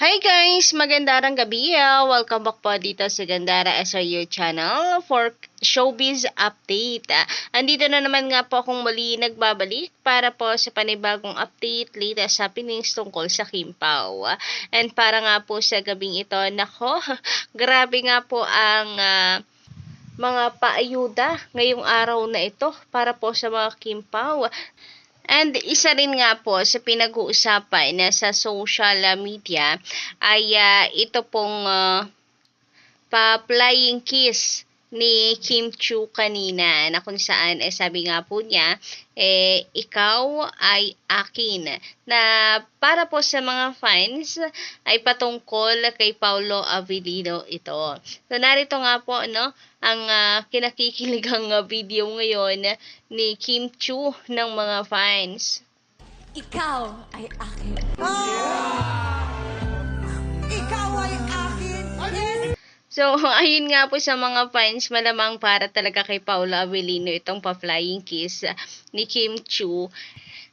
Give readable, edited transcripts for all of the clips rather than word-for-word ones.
Hi guys! Magandang gabi. Welcome back po dito sa Gandara SRU channel for showbiz update. Andito na naman nga po akong muli nagbabalik para po sa panibagong update, latest happenings tungkol sa Kim Pao. And para nga po sa gabing ito, nako, grabe nga po ang mga paayuda ngayong araw na ito para po sa mga Kim Pao. And isa rin nga po sa pinag-uusapan na sa social media ay ito pong pa-flying kiss ni Kim Chiu kanina na kung saan sabi nga po niya ikaw ay akin, na para po sa mga fans ay patungkol kay Paolo Avellino ito. So narito nga po ang kinakikiligang video ngayon ni Kim Chiu ng mga fans. Ikaw ay akin. Ikaw ay akin. So, ayun nga po sa mga fans, malamang para talaga kay Paolo Avellino itong pa-flying kiss ni Kim Chiu.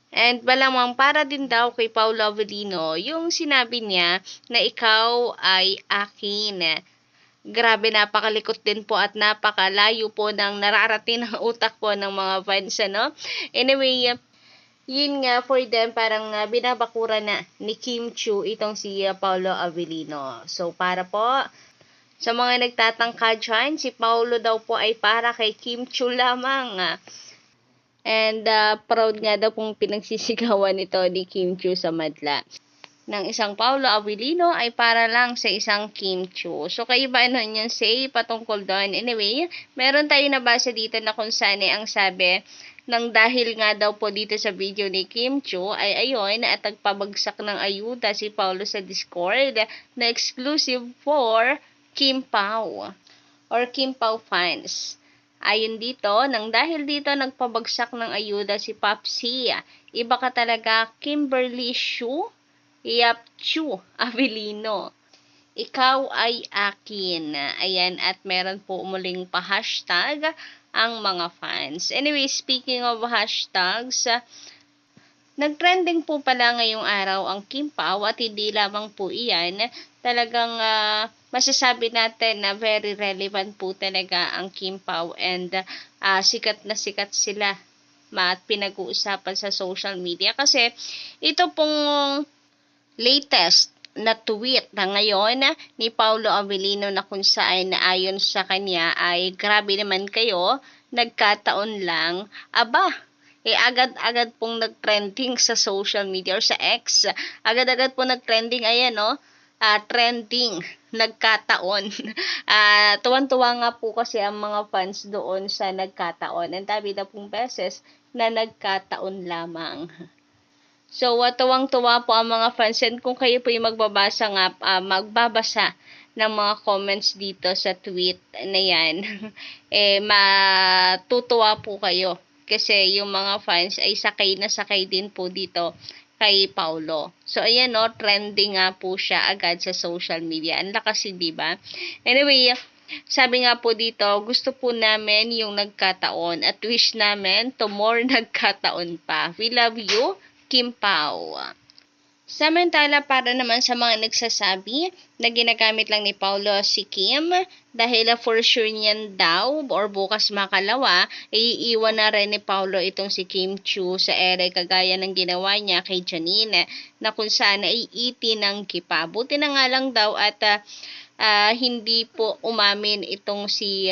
And malamang para din daw kay Paolo Avellino yung sinabi niya na ikaw ay akin. Grabe, napakalikot din po at napakalayo po ng nararating ng utak po ng mga fans, Anyway, yun nga for them, parang binabakura na ni Kim Chiu itong si Paolo Avellino. So, para po sa mga nagtatangka dyan, si Paolo daw po ay para kay Kim Chiu lamang. And proud nga daw pong pinagsisigawan nito ni Kim Chiu sa madla ng isang Paolo Avellino ay para lang sa isang Kim Chiu. So, kayo ba ano yung say patungkol doon? Anyway, meron tayo nabasa dito na kung saan ang sabi nang dahil nga daw po dito sa video ni Kim Chiu ay ayon at nagpabagsak ng ayuda si Paolo sa Discord na exclusive for Kim Pao or Kim Pao fans. Ayon dito, nang dahil dito nagpabagsak ng ayuda si Popsi. Iba ka talaga, Kimberly Chiu, Yap Chiu Avellino. Ikaw ay akin. Ayan, at meron po muling pa-hashtag ang mga fans. Anyway, speaking of hashtags, nag-trending po pala ngayong araw ang Kim Pao at hindi lamang po iyan, talagang masasabi natin na very relevant po talaga ang Kim Pao and sikat na sikat sila at pinag-uusapan sa social media kasi ito pong latest na tweet na ngayon ni Paolo Avellino na kung saan ayon sa kanya ay grabe naman kayo, nagkataon lang, agad-agad pong nag-trending sa social media or sa X. Agad-agad po nag-trending, ayan trending, nagkataon. Tuwan-tuwa nga po kasi ang mga fans doon sa nagkataon. Ang dami na pong beses na nagkataon lamang. So, tuwang-tuwa po ang mga fans. And kung kayo po yung magbabasa ng mga comments dito sa tweet na yan, matutuwa po kayo. Kasi yung mga fans ay sakay na sakay din po dito kay Paolo. So, ayan trending nga po siya agad sa social media. Ang lakas, di ba? Anyway, sabi nga po dito, gusto po namin yung nagkataon at wish namin to more nagkataon pa. We love you, Kim Pao. Samantala, para naman sa mga nagsasabi na ginagamit lang ni Paolo si Kim dahil for sure niyan daw or bukas makalawa, iiwan na rin ni Paolo itong si Kim Chiu sa ere kagaya ng ginawa niya kay Janine na kung saan iiti ng kipa. Buti na nga lang daw at hindi po umamin itong si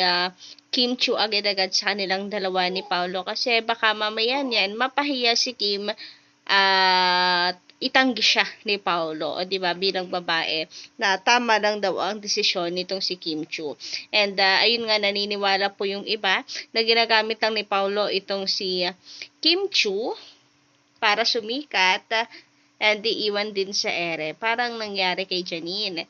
Kim Chiu agad-agad sa kanilang dalawa ni Paolo kasi baka mamaya niyan mapahiya si Kim at itanggi siya ni Paolo, o di ba, bilang babae na tama lang daw ang desisyon nitong si Kim Chiu. And ayun nga, naniniwala po yung iba na ginagamit lang ni Paolo itong si Kim Chiu para sumikat and iiwan din sa ere. Parang nangyari kay Janine.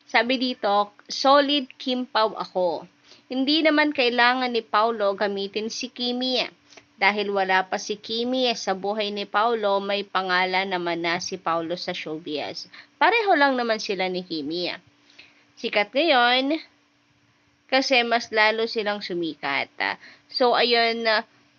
Sabi dito, solid Kim Pao ako. Hindi naman kailangan ni Paolo gamitin si Kimi. Dahil wala pa si Kimi sa buhay ni Paolo, may pangalan naman na si Paolo sa showbiz. Pareho lang naman sila ni Kimi. Sikat ngayon kasi mas lalo silang sumikat. So ayun,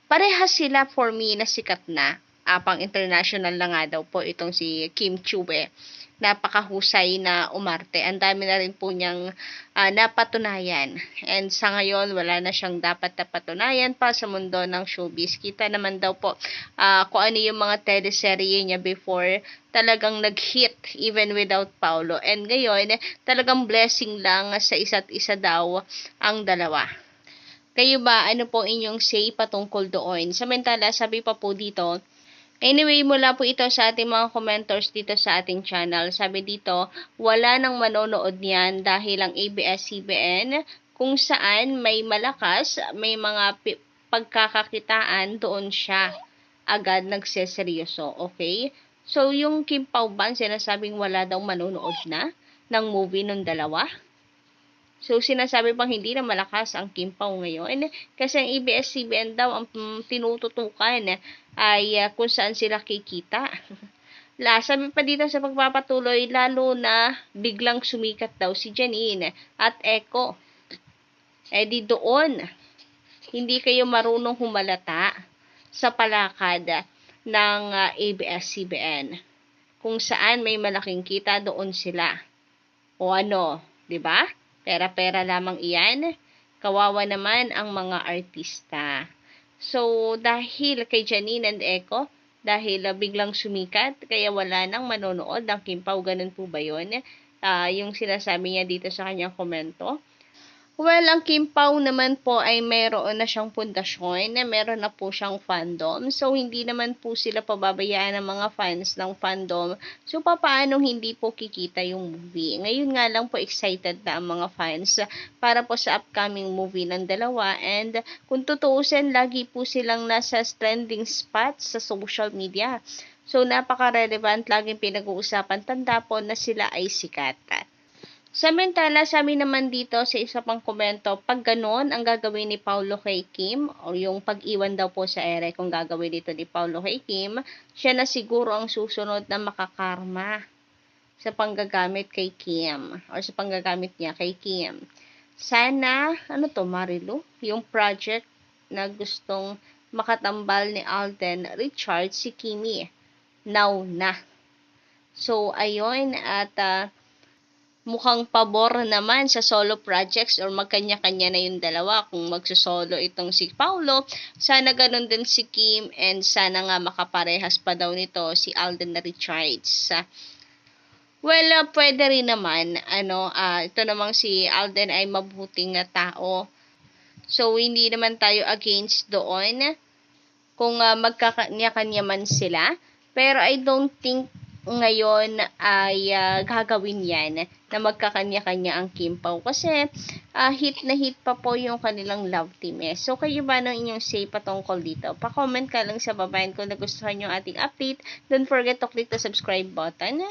parehas sila for me na sikat na. pang international na nga daw po itong si Kim Chiu eh. Napakahusay na umarte. Ang dami na rin po niyang napatunayan. And sa ngayon, wala na siyang dapat na patunayan pa sa mundo ng showbiz. Kita naman daw po kung ano yung mga teleserye niya before, talagang nag-hit even without Paulo. And ngayon, talagang blessing lang sa isa't isa daw ang dalawa. Kayo ba, ano po inyong say patungkol doon? Samantala, sabi pa po dito, anyway, mula po ito sa ating mga commenters dito sa ating channel. Sabi dito, wala nang manonood niyan dahil ang ABS-CBN kung saan may malakas, may mga pagkakakitaan, doon siya agad nagseseryoso. Okay? So, yung Kim Pao ba, sinasabing wala daw manonood na ng movie ng dalawa? So, sinasabi pang hindi na malakas ang Kim Pao ngayon kasi ang ABS-CBN daw ang tinututukan ay kung saan sila kikita. Sabi pa dito sa pagpapatuloy, lalo na biglang sumikat daw si Janine at Echo. Di doon, hindi kayo marunong humalata sa palakad ng ABS-CBN. Kung saan may malaking kita, doon sila. O ano, 'di ba? Pera-pera lamang iyan. Kawawa naman ang mga artista. So, dahil kay Janine and Echo, dahil biglang sumikat, kaya wala nang manonood ng Kim Pao, ganun po ba yun? Yung sinasabi niya dito sa kanyang komento. Well, ang Kim Pao naman po ay mayroon na siyang pundasyon, meron na po siyang fandom. So, hindi naman po sila pababayaan ng mga fans ng fandom. So, paano hindi po kikita yung movie? Ngayon nga lang po excited na ang mga fans para po sa upcoming movie ng dalawa. And kung tutuusin, lagi po silang nasa trending spot sa social media. So, napaka-relevant, laging pinag-uusapan. Tanda po na sila ay sikat. Samantala, sabi naman dito sa isa pang komento, pag ganon ang gagawin ni Paulo kay Kim, o yung pag-iwan daw po sa ere kung gagawin dito ni Paulo kay Kim, siya na siguro ang susunod na makakarma sa panggagamit kay Kim, o sa panggagamit niya kay Kim. Sana, Marilu, yung project na gustong makatambal ni Alden Richards, si Kimi, now na. So, ayun, at mukhang pabor naman sa solo projects or magkanya-kanya na yung dalawa kung magsosolo itong si Paulo. Sana ganun din si Kim and sana nga makaparehas pa daw nito si Alden Richards. Well, pwede rin naman, ito namang si Alden ay mabuting na tao. So, hindi naman tayo against doon kung magkakanya-kanya man sila. Pero I don't think ngayon ay gagawin yan na magkakanya-kanya ang Kim Pao kasi hit na hit pa po yung kanilang love team So kayo ba ng inyong say patungkol dito? Pa-comment ka lang sa baba kung nagustuhan yung ating update. Don't forget to click the subscribe button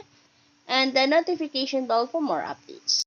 and the notification bell for more updates.